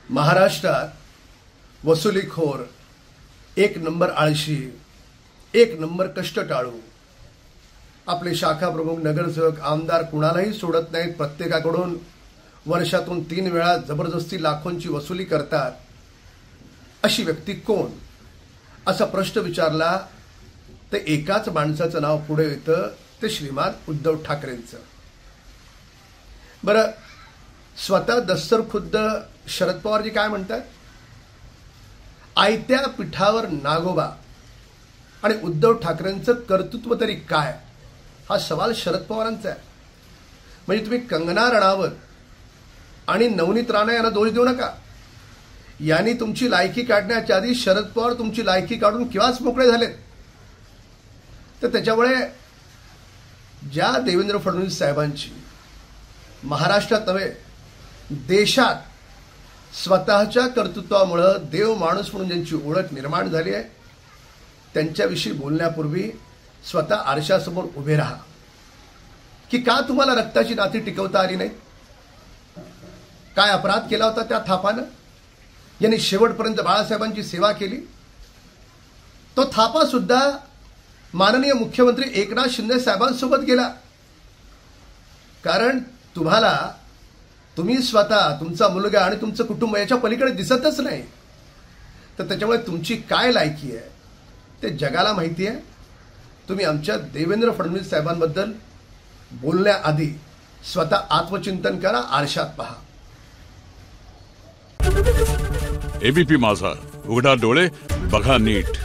महाराष्ट्रात वसुलीखोर, एक नंबर आळशी, एक नंबर कष्टटाळू आपले शाखा प्रमुख, नगरसेवक, आमदार कुणालाही सोडत नाहीत. प्रत्येकाकडून वर्षातून 3 वेळा जबरदस्ती लाखोंची वसुली करतात. अशी व्यक्ती कोण असा प्रश्न विचारला तर एकाच माणसाचं नाव पुढे येतं, ते श्रीमान उद्धव ठाकरेंचं. बरं, स्वतः दस्तर खुद्द शरद पवारजी काय म्हणतात? आयत्या पिठावर नागोबा आणि उद्धव ठाकरेंचं कर्तृत्व तरी काय, हा सवाल शरद पवारांचा आहे. म्हणजे तुम्ही कंगना रणावत आणि नवनीत राणा यांना दोष देऊ नका. यांनी तुमची लायकी काढण्याच्या आधी शरद पवार तुमची लायकी काढून केव्हाच मोकळे झालेत. तर त्याच्यामुळे ज्या देवेंद्र फडणवीस साहेबांची महाराष्ट्रात नव्हे देशात स्वतःच्या कर्तृत्वामुळे देव माणूस म्हणून ज्यांची ओळख निर्माण झाली आहे, त्यांच्याविषयी बोलण्यापूर्वी स्वतः आरशासमोर उभे राहा की का तुम्हाला रक्ताची नाती टिकवता आली नाही. काय अपराध केला होता त्या थापानं? यांनी शेवटपर्यंत बाळासाहेबांची सेवा केली. तो थापा सुद्धा माननीय मुख्यमंत्री एकनाथ शिंदे साहेबांसोबत गेला. कारण तुम्ही स्वतः, तुमचा मुलगा आणि तुमचं कुटुंब याच्या पलीकडे दिसतच नाही. तर त्याच्यामुळे तुमची काय लायकी आहे ते जगाला माहिती आहे. तुम्ही आमच्या देवेंद्र फडणवीस साहेबांबद्दल बोलण्याआधी स्वतः आत्मचिंतन करा, आरशात पहा. एबीपी माझा, उघडा डोळे बघा नीट.